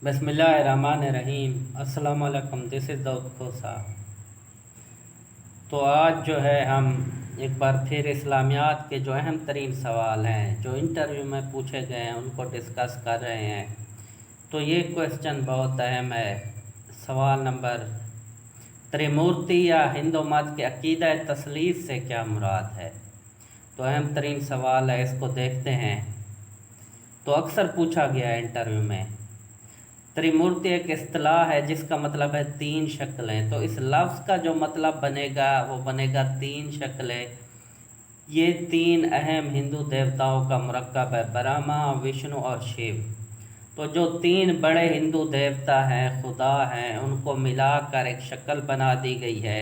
بسم اللہ الرحمن الرحیم۔ السلام علیکم، دس از داؤد کھوسا۔ تو آج جو ہے ہم ایک بار پھر اسلامیات کے جو اہم ترین سوال ہیں جو انٹرویو میں پوچھے گئے ہیں ان کو ڈسکس کر رہے ہیں۔ تو یہ کویسچن بہت اہم ہے۔ سوال نمبر، تریمورتی یا ہندو مت کے عقیدہ تثلیث سے کیا مراد ہے؟ تو اہم ترین سوال ہے، اس کو دیکھتے ہیں۔ تو اکثر پوچھا گیا ہے انٹرویو میں۔ تریمورتی ایک اصطلاح ہے جس کا مطلب ہے تین شکلیں۔ تو اس لفظ کا جو مطلب بنے گا وہ بنے گا تین شکلیں۔ یہ تین اہم ہندو دیوتاؤں کا مرکب ہے، برہما، وشنو اور شیو۔ تو جو تین بڑے ہندو دیوتا ہیں، خدا ہیں، ان کو ملا کر ایک شکل بنا دی گئی ہے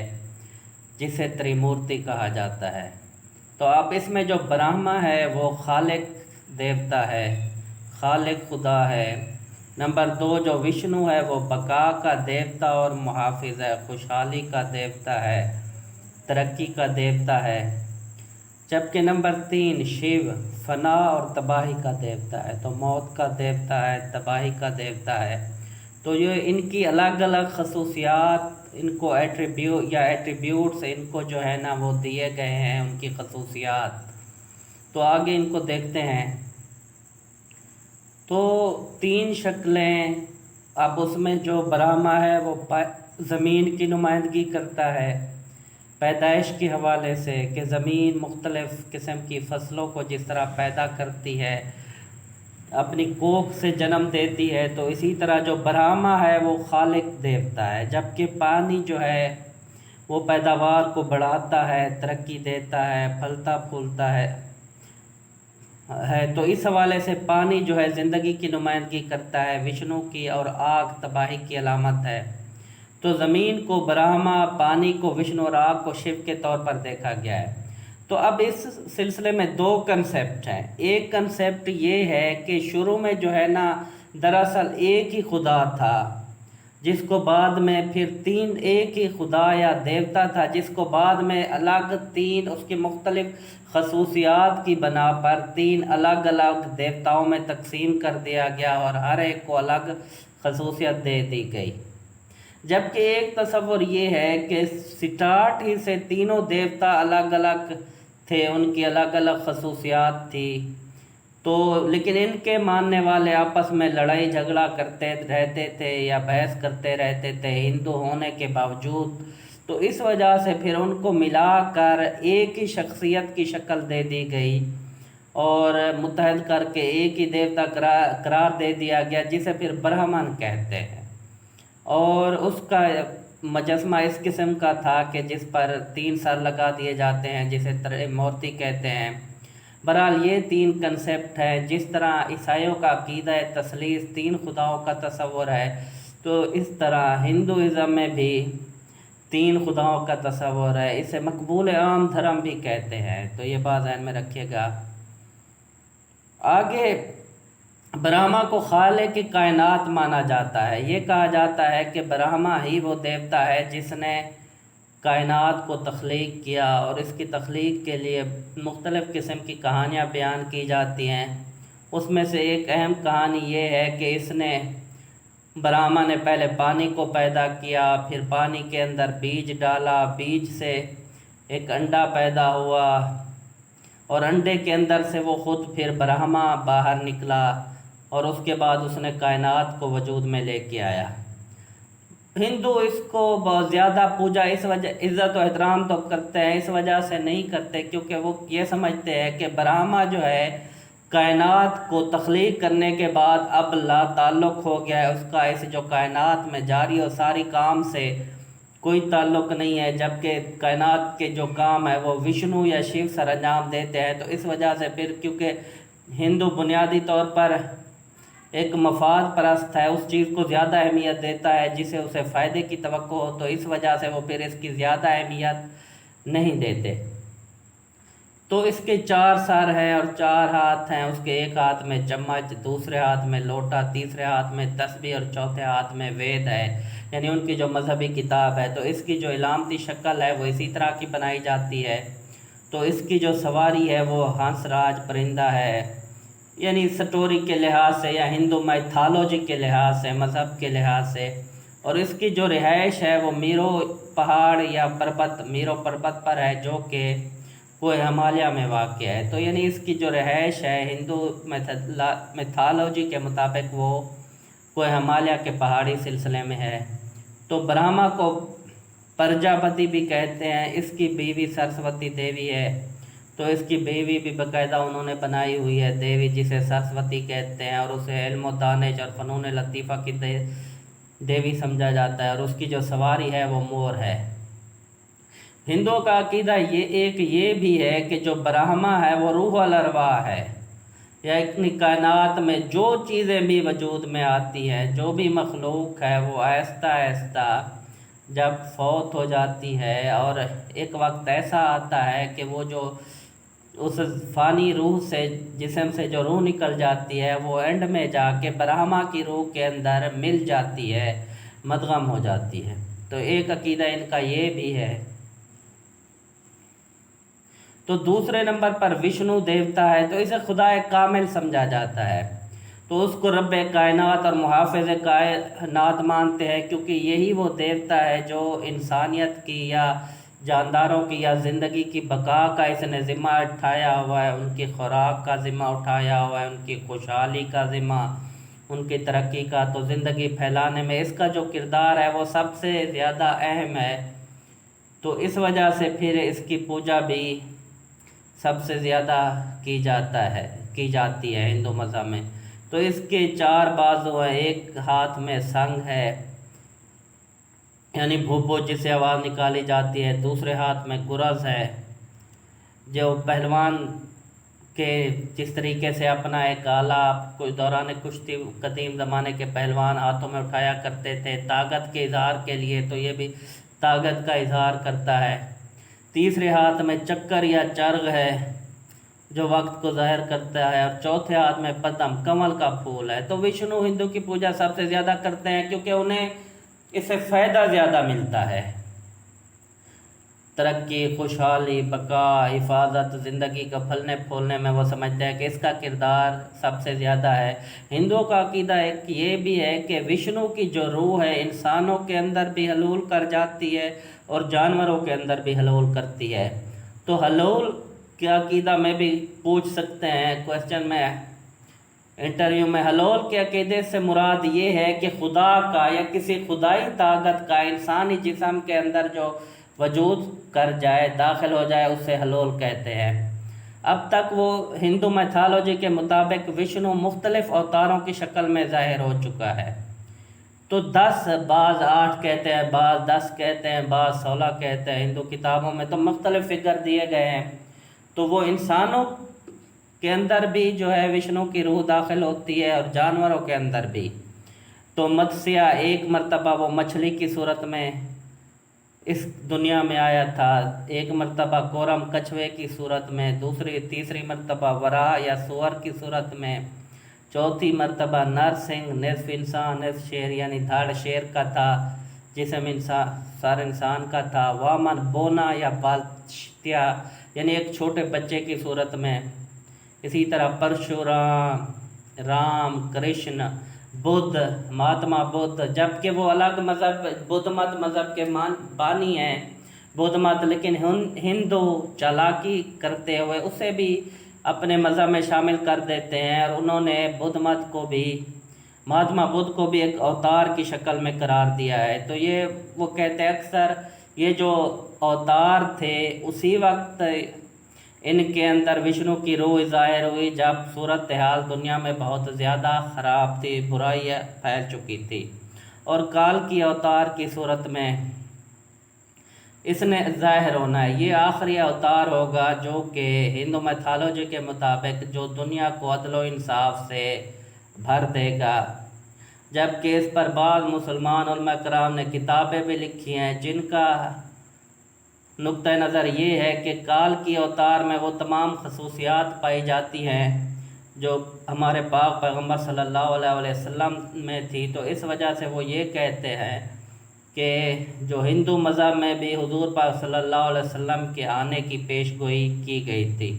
جسے تریمورتی کہا جاتا ہے۔ تو اب اس میں جو برہما ہے وہ خالق دیوتا ہے، خالق خدا ہے۔ نمبر 2 جو وشنو ہے وہ بقا کا دیوتا اور محافظ ہے، خوشحالی کا دیوتا ہے، ترقی کا دیوتا ہے۔ جبکہ نمبر 3 شیو فنا اور تباہی کا دیوتا ہے، تو موت کا دیوتا ہے، تباہی کا دیوتا ہے۔ تو یہ ان کی الگ الگ خصوصیات، ان کو ایٹریبیوٹس ان کو جو ہے نا وہ دیے گئے ہیں، ان کی خصوصیات۔ تو آگے ان کو دیکھتے ہیں۔ تو تین شکلیں، اب اس میں جو برہما ہے وہ زمین کی نمائندگی کرتا ہے پیدائش کے حوالے سے، کہ زمین مختلف قسم کی فصلوں کو جس طرح پیدا کرتی ہے، اپنی کوکھ سے جنم دیتی ہے، تو اسی طرح جو برہما ہے وہ خالق دیوتا ہے۔ جبکہ پانی جو ہے وہ پیداوار کو بڑھاتا ہے، ترقی دیتا ہے، پھلتا پھولتا ہے۔ تو اس حوالے سے پانی جو ہے زندگی کی نمائندگی کرتا ہے، وشنو کی، اور آگ تباہی کی علامت ہے۔ تو زمین کو برہما، پانی کو وشنو اور آگ کو شیو کے طور پر دیکھا گیا ہے۔ تو اب اس سلسلے میں دو کنسیپٹ ہیں۔ ایک کنسیپٹ یہ ہے کہ شروع میں جو ہے نا دراصل ایک ہی خدا تھا، جس کو بعد میں پھر ایک ہی خدا یا دیوتا تھا جس کو بعد میں الگ تین اس کی مختلف خصوصیات کی بنا پر تین الگ الگ دیوتاؤں میں تقسیم کر دیا گیا اور ہر ایک کو الگ خصوصیت دے دی گئی۔ جبکہ ایک تصور یہ ہے کہ سٹارٹ ہی سے تینوں دیوتا الگ الگ تھے، ان کی الگ الگ خصوصیات تھی۔ تو لیکن ان کے ماننے والے آپس میں لڑائی جھگڑا کرتے رہتے تھے یا بحث کرتے رہتے تھے ہندو ہونے کے باوجود۔ تو اس وجہ سے پھر ان کو ملا کر ایک ہی شخصیت کی شکل دے دی گئی اور متحد کر کے ایک ہی دیوتا قرار دے دیا گیا، جسے پھر برہمن کہتے ہیں۔ اور اس کا مجسمہ اس قسم کا تھا کہ جس پر 3 سر لگا دیے جاتے ہیں، جسے تریمورتی کہتے ہیں۔ بہرحال یہ 3 کنسیپٹ ہے۔ جس طرح عیسائیوں کا عقیدہ تثلیث 3 خداؤں کا تصور ہے، تو اس طرح ہندوازم میں بھی 3 خداؤں کا تصور ہے۔ اسے مقبول عام دھرم بھی کہتے ہیں، تو یہ بات ذہن میں رکھیے گا۔ آگے برہما کو خالق کی کائنات مانا جاتا ہے۔ یہ کہا جاتا ہے کہ برہما ہی وہ دیوتا ہے جس نے کائنات کو تخلیق کیا، اور اس کی تخلیق کے لیے مختلف قسم کی کہانیاں بیان کی جاتی ہیں۔ اس میں سے ایک اہم کہانی یہ ہے کہ برہما نے پہلے پانی کو پیدا کیا، پھر پانی کے اندر بیج ڈالا، بیج سے ایک انڈا پیدا ہوا، اور انڈے کے اندر سے وہ خود پھر برہما باہر نکلا، اور اس کے بعد اس نے کائنات کو وجود میں لے کے آیا۔ ہندو اس کو بہت زیادہ پوجا اس وجہ عزت و احترام تو کرتے ہیں، اس وجہ سے نہیں کرتے کیونکہ وہ یہ سمجھتے ہیں کہ برہما جو ہے کائنات کو تخلیق کرنے کے بعد اب لا تعلق ہو گیا ہے، اس کا اس جو کائنات میں جاری و ساری کام سے کوئی تعلق نہیں ہے، جبکہ کائنات کے جو کام ہے وہ وشنو یا شیو سر انجام دیتے ہیں۔ تو اس وجہ سے پھر کیونکہ ہندو بنیادی طور پر ایک مفاد پرست ہے، اس چیز کو زیادہ اہمیت دیتا ہے جسے اسے فائدے کی توقع ہو، تو اس وجہ سے وہ پھر اس کی زیادہ اہمیت نہیں دیتے۔ تو اس کے 4 سر ہیں اور 4 ہاتھ ہیں، اس کے ایک ہاتھ میں چمچ، دوسرے ہاتھ میں لوٹا، تیسرے ہاتھ میں تسبیح اور چوتھے ہاتھ میں وید ہے، یعنی ان کی جو مذہبی کتاب ہے۔ تو اس کی جو علامتی شکل ہے وہ اسی طرح کی بنائی جاتی ہے۔ تو اس کی جو سواری ہے وہ ہنس راج پرندہ ہے، یعنی سٹوری کے لحاظ سے یا ہندو میتھالوجی کے لحاظ سے، مذہب کے لحاظ سے، اور اس کی جو رہائش ہے وہ میرو پہاڑ یا میرو پربت پر ہے، جو کہ وہ ہمالیہ میں واقع ہے۔ تو یعنی اس کی جو رہائش ہے ہندو میتھالوجی کے مطابق وہ کوہ ہمالیہ کے پہاڑی سلسلے میں ہے۔ تو برہما کو پرجاپتی بھی کہتے ہیں، اس کی بیوی سرسوتی دیوی ہے، تو اس کی بیوی بھی باقاعدہ انہوں نے بنائی ہوئی ہے دیوی، جسے سرسوتی کہتے ہیں، اور اسے علم و دانش اور فنون لطیفہ کی دیوی سمجھا جاتا ہے، اور اس کی جو سواری ہے وہ مور ہے۔ ہندوؤں کا عقیدہ یہ بھی ہے کہ جو برہما ہے وہ روح الارواح ہے، یعنی کائنات میں جو چیزیں بھی وجود میں آتی ہیں، جو بھی مخلوق ہے، وہ آہستہ آہستہ جب فوت ہو جاتی ہے، اور ایک وقت ایسا آتا ہے کہ وہ جو اس فانی روح سے، جسم سے جو روح نکل جاتی ہے، وہ اینڈ میں جا کے برہما کی روح کے اندر مل جاتی ہے، مدغم ہو جاتی ہے۔ تو ایک عقیدہ ان کا یہ بھی ہے۔ تو دوسرے نمبر پر وشنو دیوتا ہے، تو اسے خدا کامل سمجھا جاتا ہے، تو اس کو رب کائنات اور محافظ کائنات مانتے ہیں، کیونکہ یہی وہ دیوتا ہے جو انسانیت کی یا جانداروں کی یا زندگی کی بقا کا اس نے ذمہ اٹھایا ہوا ہے، ان کی خوراک کا ذمہ اٹھایا ہوا ہے، ان کی خوشحالی کا ذمہ، ان کی ترقی کا۔ تو زندگی پھیلانے میں اس کا جو کردار ہے وہ سب سے زیادہ اہم ہے، تو اس وجہ سے پھر اس کی پوجا بھی سب سے زیادہ کی جاتی ہے ہندو مذہب میں۔ تو اس کے 4 بازو ہیں، ایک ہاتھ میں سنگ ہے، یعنی بھوبو جس سے آواز نکالی جاتی ہے، دوسرے ہاتھ میں گرز ہے، جو پہلوان کے جس طریقے سے اپنا ایک آلہ کوئی دوران کشتی قدیم زمانے کے پہلوان ہاتھوں میں اٹھایا کرتے تھے طاقت کے اظہار کے لیے، تو یہ بھی طاقت کا اظہار کرتا ہے۔ تیسرے ہاتھ میں چکر یا چرغ ہے، جو وقت کو ظاہر کرتا ہے، اور چوتھے ہاتھ میں پدم کمل کا پھول ہے۔ تو وشنو ہندو کی پوجا سب سے زیادہ کرتے ہیں، کیونکہ انہیں اس سے فائدہ زیادہ ملتا ہے، ترقی، خوشحالی، بقا، حفاظت، زندگی کا پھلنے پھولنے میں وہ سمجھتے ہیں کہ اس کا کردار سب سے زیادہ ہے۔ ہندوؤں کا عقیدہ ایک یہ بھی ہے کہ وشنو کی جو روح ہے انسانوں کے اندر بھی حلول کر جاتی ہے اور جانوروں کے اندر بھی حلول کرتی ہے۔ تو حلول کے عقیدہ میں بھی پوچھ سکتے ہیں کوسچن میں، انٹرویو میں، حلول کے عقیدے سے مراد یہ ہے کہ خدا کا یا کسی خدائی طاقت کا انسانی جسم کے اندر جو وجود کر جائے، داخل ہو جائے، اسے حلول کہتے ہیں۔ اب تک وہ ہندو میتھالوجی کے مطابق وشنو مختلف اوتاروں کی شکل میں ظاہر ہو چکا ہے۔ تو 10، بعض 8 کہتے ہیں، بعض 10 کہتے ہیں، بعض 16 کہتے ہیں، ہندو کتابوں میں تو مختلف فگر دیے گئے ہیں۔ تو وہ انسانوں کے اندر بھی جو ہے وشنو کی روح داخل ہوتی ہے، اور جانوروں کے اندر بھی۔ تو متسیہ ایک مرتبہ وہ مچھلی کی صورت میں اس دنیا میں آیا تھا، ایک مرتبہ کورم کچھوے کی صورت میں، تیسری مرتبہ وراہ یا سور کی صورت میں، چوتھی مرتبہ نرسنگ نصف انسان نصف شیر، یعنی دھڑ شیر کا تھا، جسم سر انسان کا تھا، وامن بونا یا بالشتیا، یعنی ایک چھوٹے بچے کی صورت میں۔ اسی طرح پرشورام، رام، کرشن، بدھ، مہاتما بدھ، جبکہ وہ الگ مذہب بدھ مت مذہب کے بانی ہیں بدھ مت، لیکن ہندو چالاکی کرتے ہوئے اسے بھی اپنے مذہب میں شامل کر دیتے ہیں، اور انہوں نے بدھ مت کو بھی، مہاتما بدھ کو بھی ایک اوتار کی شکل میں قرار دیا ہے۔ تو یہ وہ کہتے ہیں اکثر یہ جو اوتار تھے اسی وقت ان کے اندر وشنو کی روح ظاہر ہوئی جب صورتحال دنیا میں بہت زیادہ خراب تھی، برائی پھیل چکی تھی، اور کال کی اوتار کی صورت میں اس نے ظاہر ہونا ہے۔ یہ آخری اوتار ہوگا جو کہ ہندو میتھالوجی کے مطابق جو دنیا کو عدل و انصاف سے بھر دے گا، جبکہ اس پر بعض مسلمان علماء کرام نے کتابیں بھی لکھی ہیں، جن کا نقطہ نظر یہ ہے کہ کال کی اوتار میں وہ تمام خصوصیات پائی جاتی ہیں جو ہمارے پاک پیغمبر صلی اللہ علیہ وسلم میں تھی۔ تو اس وجہ سے وہ یہ کہتے ہیں کہ جو ہندو مذہب میں بھی حضور پاک صلی اللہ علیہ وسلم کے آنے کی پیش گوئی کی گئی تھی۔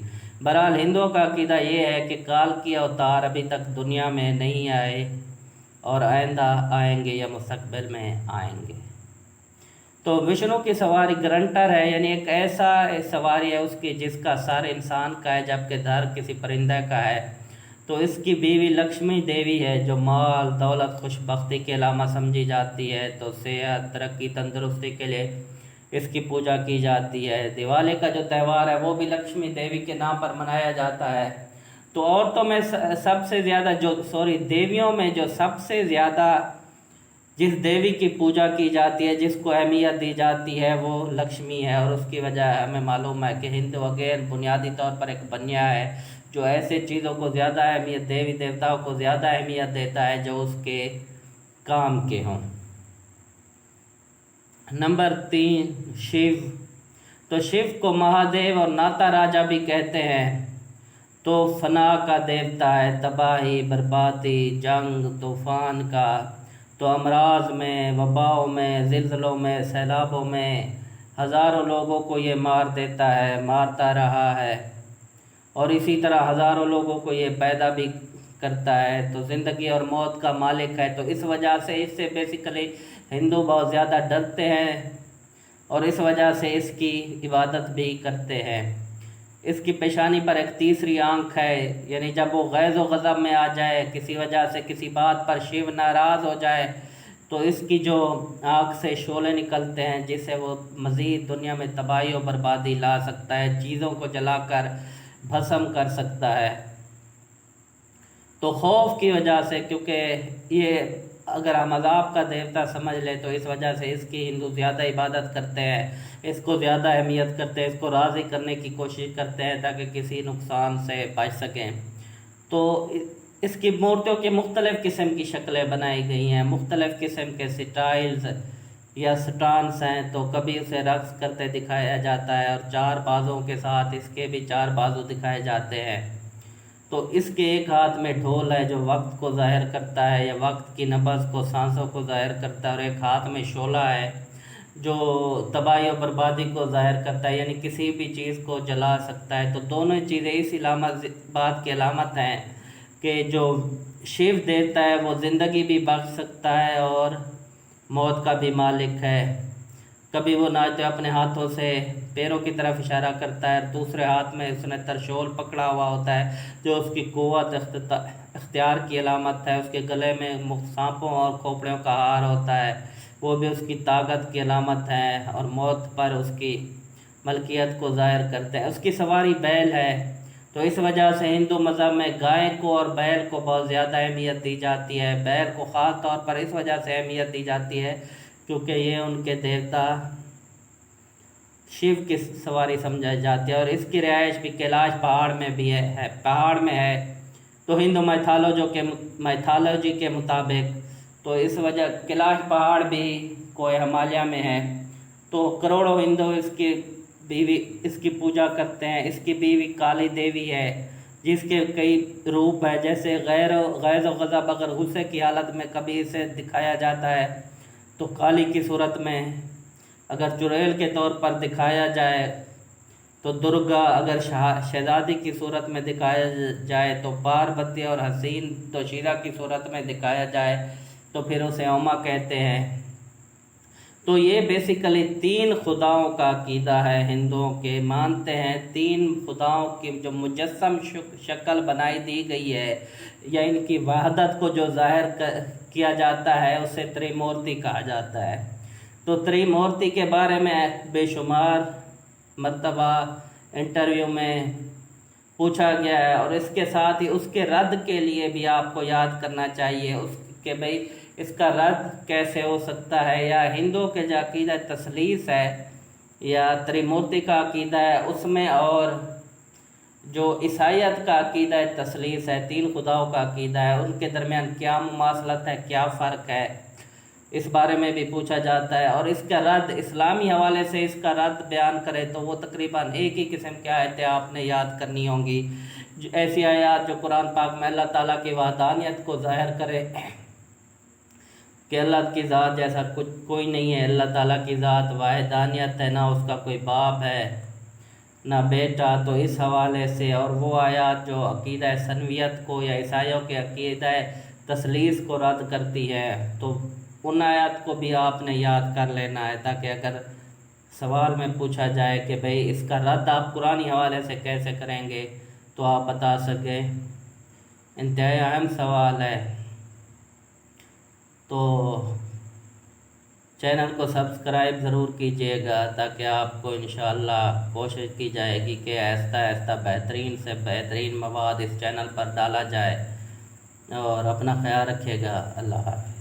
بہرحال ہندوؤں کا عقیدہ یہ ہے کہ کال کی اوتار ابھی تک دنیا میں نہیں آئے اور آئندہ آئیں گے یا مستقبل میں آئیں گے۔ تو وشنو کی سواری گرنٹر ہے، یعنی ایک ایسا سواری ہے اس کی جس کا سر انسان کا ہے جبکہ دھر کسی پرندہ کا ہے۔ تو اس کی بیوی لکشمی دیوی ہے جو مال دولت خوش بختی کی علامت سمجھی جاتی ہے۔ تو صحت ترقی تندرستی کے لیے اس کی پوجا کی جاتی ہے۔ دیوالی کا جو تہوار ہے وہ بھی لکشمی دیوی کے نام پر منایا جاتا ہے۔ تو عورتوں میں سب سے زیادہ دیویوں میں جو سب سے زیادہ جس دیوی کی پوجا کی جاتی ہے، جس کو اہمیت دی جاتی ہے، وہ لکشمی ہے، اور اس کی وجہ ہمیں معلوم ہے کہ ہندو وغیرہ بنیادی طور پر ایک بنیا ہے جو ایسے چیزوں کو زیادہ اہمیت، دیوی دیوتاؤں کو زیادہ اہمیت دیتا ہے جو اس کے کام کے ہوں۔ نمبر 3، شیو۔ تو شیو کو مہادیو اور ناتا راجا بھی کہتے ہیں۔ تو فنا کا دیوتا ہے، تباہی بربادی جنگ طوفان کا۔ تو امراض میں، وباؤں میں، زلزلوں میں، سیلابوں میں ہزاروں لوگوں کو یہ مار دیتا ہے، مارتا رہا ہے، اور اسی طرح ہزاروں لوگوں کو یہ پیدا بھی کرتا ہے۔ تو زندگی اور موت کا مالک ہے۔ تو اس وجہ سے اس سے بیسیکلی ہندو بہت زیادہ ڈرتے ہیں اور اس وجہ سے اس کی عبادت بھی کرتے ہیں۔ اس کی پیشانی پر ایک تیسری آنکھ ہے، یعنی جب وہ غیظ و غضب میں آ جائے، کسی وجہ سے کسی بات پر شیو ناراض ہو جائے تو اس کی جو آنکھ سے شعلے نکلتے ہیں جس سے وہ مزید دنیا میں تباہی و بربادی لا سکتا ہے، چیزوں کو جلا کر بھسم کر سکتا ہے۔ تو خوف کی وجہ سے، کیونکہ یہ اگر ہم عذاب کا دیوتا سمجھ لیں تو اس وجہ سے اس کی ہندو زیادہ عبادت کرتے ہیں، اس کو زیادہ اہمیت کرتے ہیں، اس کو راضی کرنے کی کوشش کرتے ہیں تاکہ کسی نقصان سے بچ سکیں۔ تو اس کی مورتیوں کی مختلف قسم کی شکلیں بنائی گئی ہیں، مختلف قسم کے سٹائلز یا سٹانس ہیں۔ تو کبھی اسے رقص کرتے دکھایا جاتا ہے اور 4 بازوں کے ساتھ اس کے بھی 4 بازو دکھائے جاتے ہیں۔ تو اس کے ایک ہاتھ میں ڈھول ہے جو وقت کو ظاہر کرتا ہے یا وقت کی نبض کو، سانسوں کو ظاہر کرتا ہے، اور ایک ہاتھ میں شعلہ ہے جو تباہی و بربادی کو ظاہر کرتا ہے، یعنی کسی بھی چیز کو جلا سکتا ہے۔ تو دونوں چیزیں اس بات کی علامت ہیں کہ جو شیو دیتا ہے وہ زندگی بھی بخش سکتا ہے اور موت کا بھی مالک ہے۔ کبھی وہ ناچتے اپنے ہاتھوں سے پیروں کی طرف اشارہ کرتا ہے، دوسرے ہاتھ میں اس نے ترشول پکڑا ہوا ہوتا ہے جو اس کی قوت اختیار کی علامت ہے۔ اس کے گلے میں سانپوں اور کھوپڑیوں کا ہار ہوتا ہے، وہ بھی اس کی طاقت کی علامت ہے اور موت پر اس کی ملکیت کو ظاہر کرتے ہیں۔ اس کی سواری بیل ہے، تو اس وجہ سے ہندو مذہب میں گائے کو اور بیل کو بہت زیادہ اہمیت دی جاتی ہے۔ بیل کو خاص طور پر اس وجہ سے اہمیت دی جاتی ہے کیونکہ یہ ان کے دیوتا شیو کی سواری سمجھائی جاتی ہے، اور اس کی رہائش بھی کیلاش پہاڑ میں بھی ہے، پہاڑ میں ہے۔ تو ہندو میتھالوجی کے مطابق تو اس وجہ کیلاش پہاڑ بھی کوہ ہمالیہ میں ہے۔ تو کروڑوں ہندو اس کی پوجا کرتے ہیں۔ اس کی بیوی کالی دیوی ہے جس کے کئی روپ ہیں، جیسے غیظ و غضب اگر غصے کی حالت میں کبھی اسے دکھایا جاتا ہے تو کالی کی صورت میں، اگر چڑیل کے طور پر دکھایا جائے تو درگا، اگر شہزادی کی صورت میں دکھایا جائے تو پاروتی، اور حسین توشیرا کی صورت میں دکھایا جائے تو پھر اسے اوما کہتے ہیں۔ تو یہ بیسیکلی 3 خداؤں کا عقیدہ ہے ہندوؤں کے، مانتے ہیں 3 خداؤں کی جو مجسم شکل بنائی دی گئی ہے یا ان کی وحدت کو جو ظاہر کیا جاتا ہے اسے تریمورتی کہا جاتا ہے۔ تو تریمورتی کے بارے میں بے شمار مرتبہ انٹرویو میں پوچھا گیا ہے، اور اس کے ساتھ ہی اس کے رد کے لیے بھی آپ کو یاد کرنا چاہیے کہ بھئی اس کا رد کیسے ہو سکتا ہے، یا ہندوؤں کے جو عقیدہ تثلیث ہے یا تریمورتی کا عقیدہ ہے اس میں، اور جو عیسائیت کا عقیدہ تثلیث ہے، 3 خداؤں کا عقیدہ ہے، ان کے درمیان کیا مماثلت ہے، کیا فرق ہے، اس بارے میں بھی پوچھا جاتا ہے۔ اور اس کا رد اسلامی حوالے سے اس کا رد بیان کرے تو وہ تقریباً ایک ہی قسم کی آیتیں آپ نے یاد کرنی ہوں گی، ایسی آیات جو قرآن پاک میں اللہ تعالیٰ کی وحدانیت کو ظاہر کرے کہ اللہ کی ذات جیسا کوئی نہیں ہے، اللہ تعالیٰ کی ذات وحدانیت ہے، نہ اس کا کوئی باپ ہے، نہ بیٹا، تو اس حوالے سے اور وہ آیات جو عقیدہ سنویت کو یا عیسائیوں کے عقیدہ تثلیث کو رد کرتی ہے، تو ان آیات کو بھی آپ نے یاد کر لینا ہے، تاکہ اگر سوال میں پوچھا جائے کہ بھئی اس کا رد آپ قرآنی حوالے سے کیسے کریں گے تو آپ بتا سکیں۔ انتہائی اہم سوال ہے، تو چینل کو سبسکرائب ضرور کیجیے گا، تاکہ آپ کو انشاءاللہ کوشش کی جائے گی کہ آہستہ آہستہ بہترین سے بہترین مواد اس چینل پر ڈالا جائے، اور اپنا خیال رکھیے گا۔ اللہ حافظ۔